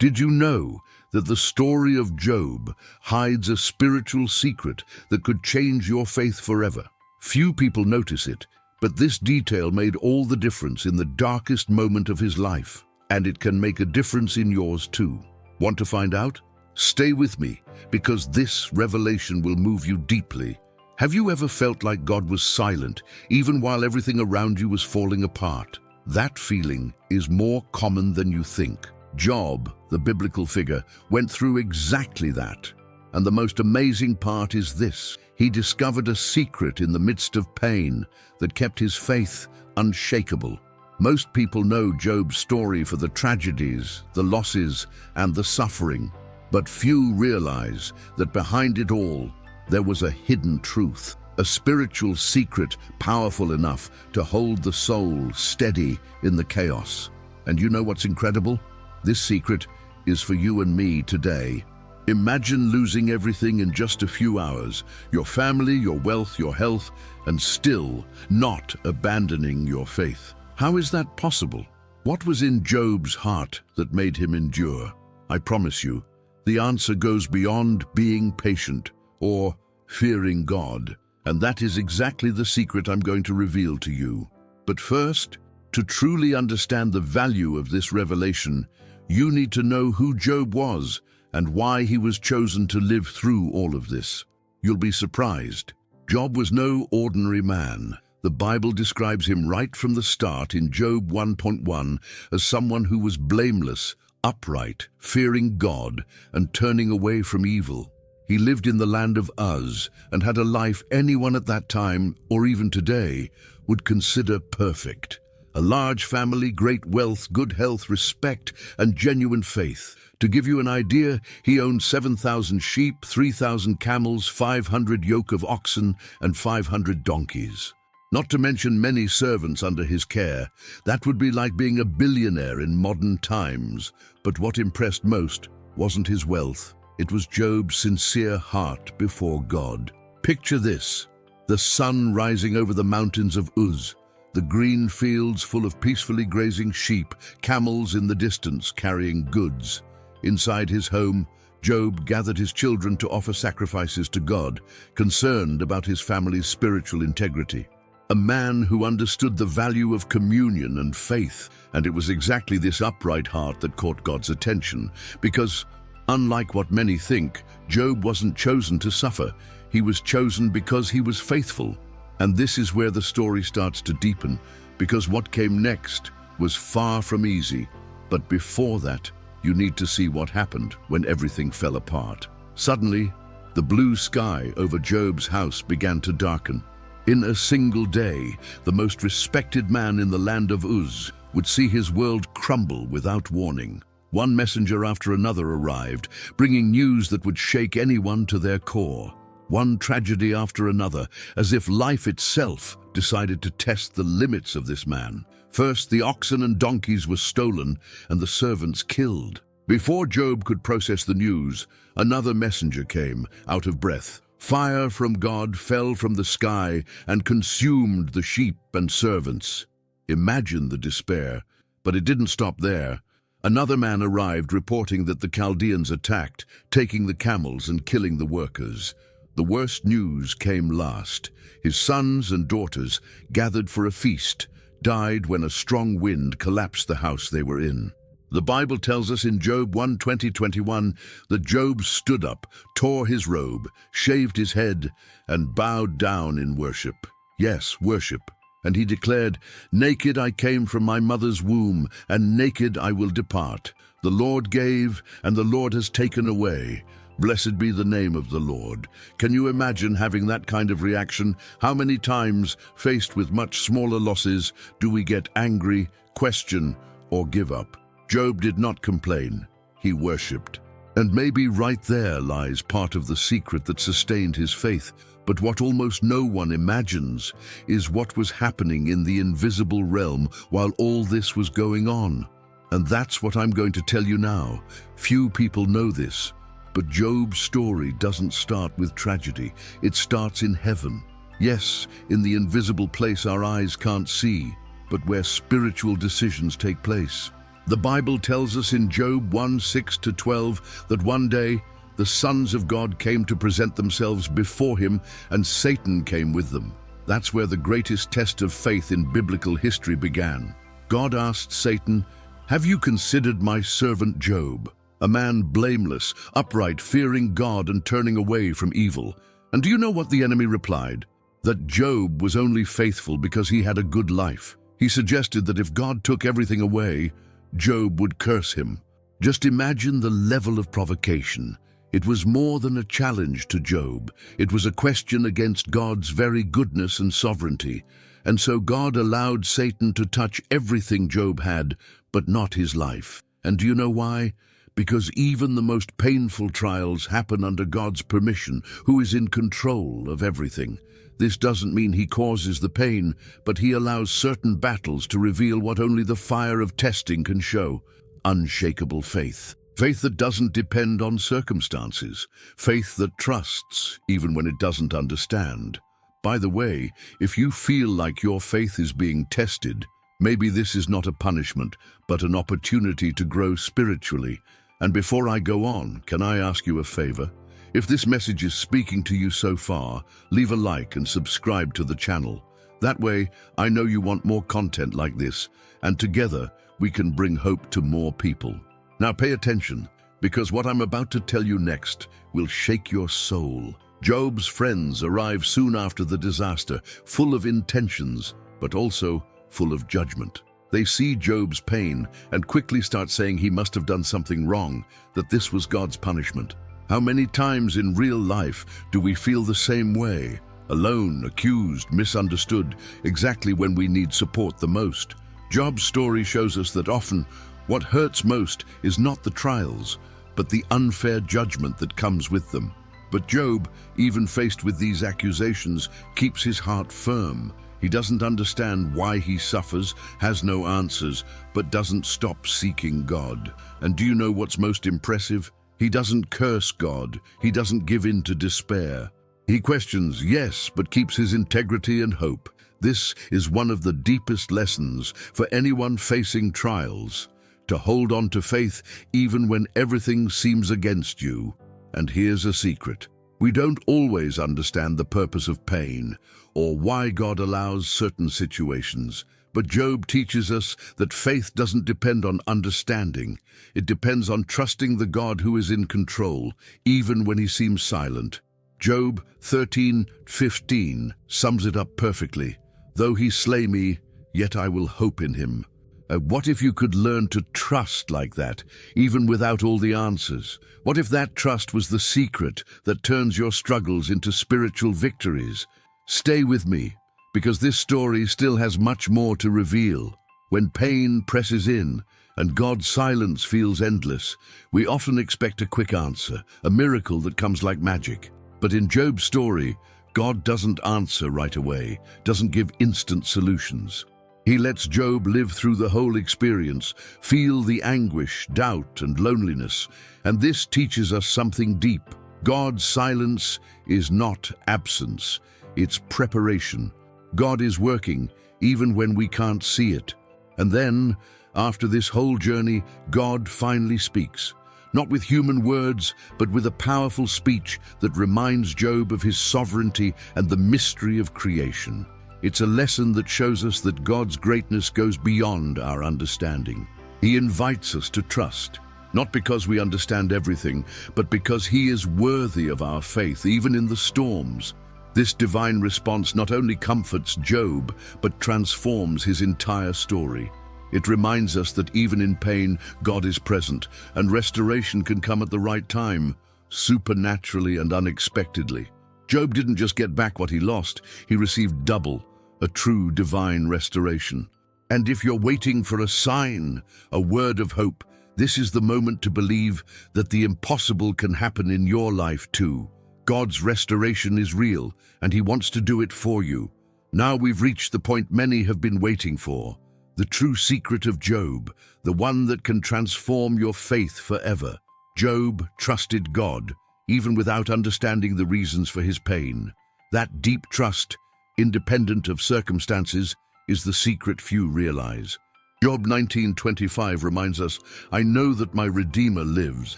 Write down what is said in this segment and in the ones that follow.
Did you know that the story of Job hides a spiritual secret that could change your faith forever? Few people notice it, but this detail made all the difference in the darkest moment of his life, and it can make a difference in yours too. Want to find out? Stay with me, because this revelation will move you deeply. Have you ever felt like God was silent, even while everything around you was falling apart? That feeling is more common than you think. Job, the biblical figure, went through exactly that. And the most amazing part is this: he discovered a secret in the midst of pain that kept his faith unshakable. Most people know Job's story for the tragedies, the losses, and the suffering, but few realize that behind it all, there was a hidden truth, a spiritual secret powerful enough to hold the soul steady in the chaos. And you know what's incredible? This secret is for you and me today. Imagine losing everything in just a few hours, your family, your wealth, your health, and still not abandoning your faith. How is that possible? What was in Job's heart that made him endure? I promise you, the answer goes beyond being patient or fearing God. And that is exactly the secret I'm going to reveal to you. But first, to truly understand the value of this revelation, you need to know who Job was and why he was chosen to live through all of this. You'll be surprised. Job was no ordinary man. The Bible describes him right from the start in Job 1:1 as someone who was blameless, upright, fearing God, and turning away from evil. He lived in the land of Uz and had a life anyone at that time, or even today, would consider perfect. A large family, great wealth, good health, respect, and genuine faith. To give you an idea, he owned 7,000 sheep, 3,000 camels, 500 yoke of oxen, and 500 donkeys. Not to mention many servants under his care. That would be like being a billionaire in modern times. But what impressed most wasn't his wealth. It was Job's sincere heart before God. Picture this: the sun rising over the mountains of Uz, the green fields full of peacefully grazing sheep, camels in the distance carrying goods. Inside his home, Job gathered his children to offer sacrifices to God, concerned about his family's spiritual integrity. A man who understood the value of communion and faith, and it was exactly this upright heart that caught God's attention, because, unlike what many think, Job wasn't chosen to suffer. He was chosen because he was faithful. And this is where the story starts to deepen, because what came next was far from easy. But before that, you need to see what happened when everything fell apart. Suddenly, the blue sky over Job's house began to darken. In a single day, the most respected man in the land of Uz would see his world crumble without warning. One messenger after another arrived, bringing news that would shake anyone to their core. One tragedy after another, as if life itself decided to test the limits of this man. First, the oxen and donkeys were stolen and the servants killed. Before Job could process the news, another messenger came, out of breath. Fire from God fell from the sky and consumed the sheep and servants. Imagine the despair, but it didn't stop there. Another man arrived reporting that the Chaldeans attacked, taking the camels and killing the workers. The worst news came last. His sons and daughters, gathered for a feast, died when a strong wind collapsed the house they were in. The Bible tells us in Job 1:20-21 that Job stood up, tore his robe, shaved his head, and bowed down in worship. Yes, worship. And he declared, "Naked I came from my mother's womb, and naked I will depart. The Lord gave, and the Lord has taken away. Blessed be the name of the Lord." Can you imagine having that kind of reaction? How many times, faced with much smaller losses, do we get angry, question, or give up? Job did not complain. He worshipped. And maybe right there lies part of the secret that sustained his faith. But what almost no one imagines is what was happening in the invisible realm while all this was going on. And that's what I'm going to tell you now. Few people know this. But Job's story doesn't start with tragedy. It starts in heaven. Yes, in the invisible place our eyes can't see, but where spiritual decisions take place. The Bible tells us in Job 1:6-12 that one day the sons of God came to present themselves before him, and Satan came with them. That's where the greatest test of faith in biblical history began. God asked Satan, "Have you considered my servant Job, a man blameless, upright, fearing God and turning away from evil?" And do you know what the enemy replied? That Job was only faithful because he had a good life. He suggested that if God took everything away, Job would curse him. Just imagine the level of provocation. It was more than a challenge to Job. It was a question against God's very goodness and sovereignty. And so God allowed Satan to touch everything Job had, but not his life. And do you know why? Because even the most painful trials happen under God's permission, who is in control of everything. This doesn't mean he causes the pain, but he allows certain battles to reveal what only the fire of testing can show: unshakable faith. Faith that doesn't depend on circumstances. Faith that trusts, even when it doesn't understand. By the way, if you feel like your faith is being tested, maybe this is not a punishment, but an opportunity to grow spiritually. And before I go on, can I ask you a favor? If this message is speaking to you so far, leave a like and subscribe to the channel. That way, I know you want more content like this, and together we can bring hope to more people. Now pay attention, because what I'm about to tell you next will shake your soul. Job's friends arrive soon after the disaster, full of intentions, but also full of judgment. They see Job's pain and quickly start saying he must have done something wrong, that this was God's punishment. How many times in real life do we feel the same way? Alone, accused, misunderstood, exactly when we need support the most. Job's story shows us that often what hurts most is not the trials, but the unfair judgment that comes with them. But Job, even faced with these accusations, keeps his heart firm. He doesn't understand why he suffers, has no answers, but doesn't stop seeking God. And do you know what's most impressive? He doesn't curse God. He doesn't give in to despair. He questions, yes, but keeps his integrity and hope. This is one of the deepest lessons for anyone facing trials: to hold on to faith even when everything seems against you. And here's a secret. We don't always understand the purpose of pain or why God allows certain situations. But Job teaches us that faith doesn't depend on understanding. It depends on trusting the God who is in control, even when he seems silent. Job 13:15 sums it up perfectly. Though he slay me, yet I will hope in him. What if you could learn to trust like that, even without all the answers? What if that trust was the secret that turns your struggles into spiritual victories? Stay with me, because this story still has much more to reveal. When pain presses in and God's silence feels endless, we often expect a quick answer, a miracle that comes like magic. But in Job's story, God doesn't answer right away, doesn't give instant solutions. He lets Job live through the whole experience, feel the anguish, doubt, and loneliness. And this teaches us something deep. God's silence is not absence, it's preparation. God is working, even when we can't see it. And then, after this whole journey, God finally speaks. Not with human words, but with a powerful speech that reminds Job of his sovereignty and the mystery of creation. It's a lesson that shows us that God's greatness goes beyond our understanding. He invites us to trust, not because we understand everything, but because he is worthy of our faith, even in the storms. This divine response not only comforts Job, but transforms his entire story. It reminds us that even in pain, God is present, and restoration can come at the right time, supernaturally and unexpectedly. Job didn't just get back what he lost, he received double, a true divine restoration. And if you're waiting for a sign, a word of hope, this is the moment to believe that the impossible can happen in your life too. God's restoration is real, and he wants to do it for you. Now we've reached the point many have been waiting for. The true secret of Job, the one that can transform your faith forever. Job trusted God, even without understanding the reasons for his pain. That deep trust, independent of circumstances, is the secret few realize. Job 19:25 reminds us, "I know that my Redeemer lives,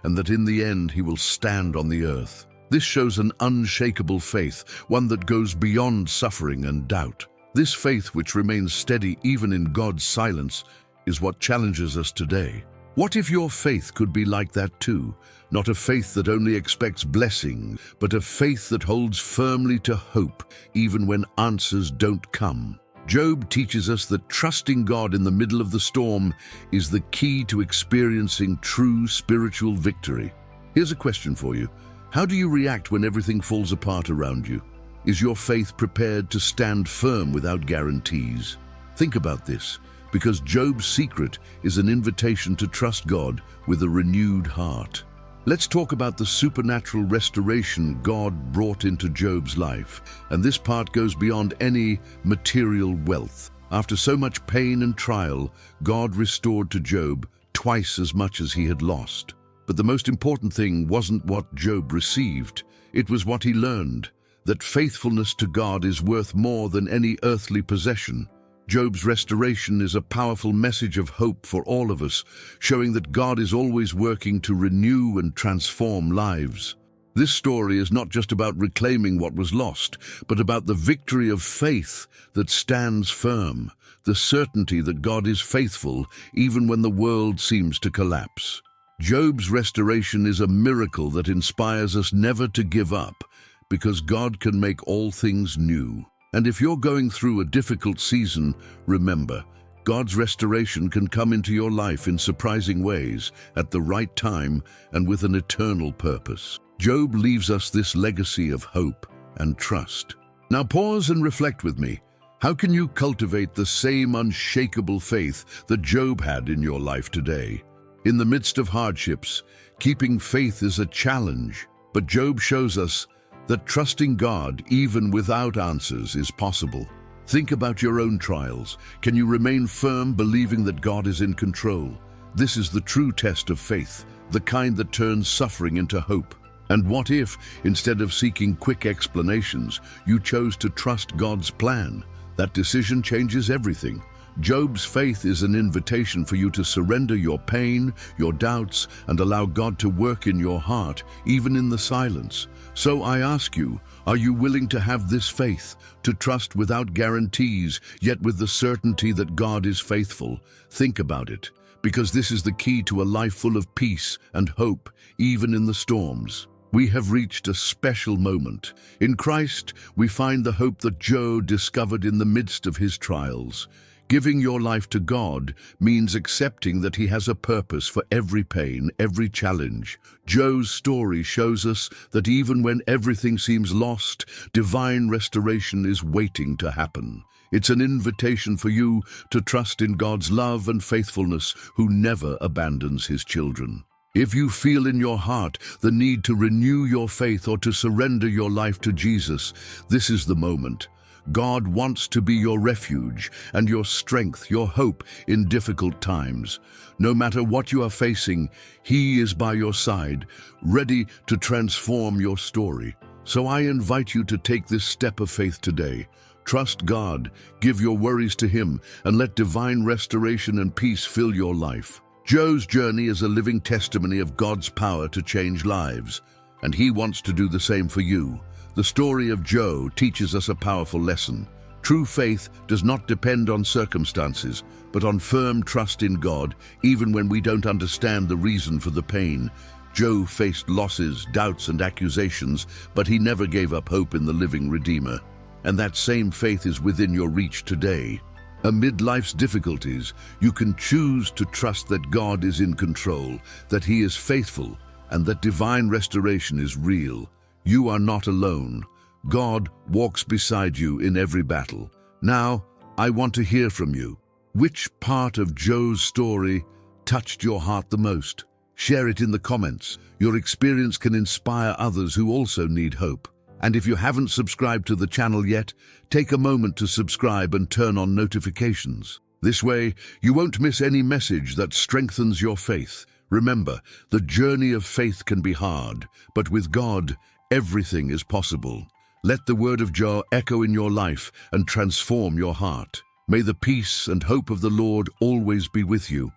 and that in the end he will stand on the earth." This shows an unshakable faith, one that goes beyond suffering and doubt. This faith, which remains steady even in God's silence, is what challenges us today. What if your faith could be like that too? Not a faith that only expects blessing, but a faith that holds firmly to hope, even when answers don't come. Job teaches us that trusting God in the middle of the storm is the key to experiencing true spiritual victory. Here's a question for you. How do you react when everything falls apart around you? Is your faith prepared to stand firm without guarantees? Think about this, because Job's secret is an invitation to trust God with a renewed heart. Let's talk about the supernatural restoration God brought into Job's life, and this part goes beyond any material wealth. After so much pain and trial, God restored to Job twice as much as he had lost. But the most important thing wasn't what Job received, it was what he learned, that faithfulness to God is worth more than any earthly possession. Job's restoration is a powerful message of hope for all of us, showing that God is always working to renew and transform lives. This story is not just about reclaiming what was lost, but about the victory of faith that stands firm, the certainty that God is faithful even when the world seems to collapse. Job's restoration is a miracle that inspires us never to give up, because God can make all things new. And if you're going through a difficult season, remember, God's restoration can come into your life in surprising ways, at the right time, and with an eternal purpose. Job leaves us this legacy of hope and trust. Now pause and reflect with me. How can you cultivate the same unshakable faith that Job had in your life today? In the midst of hardships, keeping faith is a challenge, but Job shows us that trusting God, even without answers, is possible. Think about your own trials. Can you remain firm, believing that God is in control? This is the true test of faith, the kind that turns suffering into hope. And what if, instead of seeking quick explanations, you chose to trust God's plan? That decision changes everything. Job's faith is an invitation for you to surrender your pain, your doubts, and allow God to work in your heart, even in the silence. So I ask you, are you willing to have this faith, to trust without guarantees, yet with the certainty that God is faithful? Think about it, because this is the key to a life full of peace and hope, even in the storms. We have reached a special moment. In Christ, we find the hope that Job discovered in the midst of his trials. Giving your life to God means accepting that He has a purpose for every pain, every challenge. Job's story shows us that even when everything seems lost, divine restoration is waiting to happen. It's an invitation for you to trust in God's love and faithfulness, who never abandons His children. If you feel in your heart the need to renew your faith or to surrender your life to Jesus, this is the moment. God wants to be your refuge and your strength, your hope in difficult times. No matter what you are facing, He is by your side, ready to transform your story. So I invite you to take this step of faith today. Trust God, give your worries to Him, and let divine restoration and peace fill your life. Job's journey is a living testimony of God's power to change lives, and He wants to do the same for you. The story of Job teaches us a powerful lesson. True faith does not depend on circumstances, but on firm trust in God, even when we don't understand the reason for the pain. Job faced losses, doubts, and accusations, but he never gave up hope in the living Redeemer. And that same faith is within your reach today. Amid life's difficulties, you can choose to trust that God is in control, that He is faithful, and that divine restoration is real. You are not alone. God walks beside you in every battle. Now, I want to hear from you. Which part of Job's story touched your heart the most? Share it in the comments. Your experience can inspire others who also need hope. And if you haven't subscribed to the channel yet, take a moment to subscribe and turn on notifications. This way, you won't miss any message that strengthens your faith. Remember, the journey of faith can be hard, but with God, everything is possible. Let the word of Job echo in your life and transform your heart. May the peace and hope of the Lord always be with you.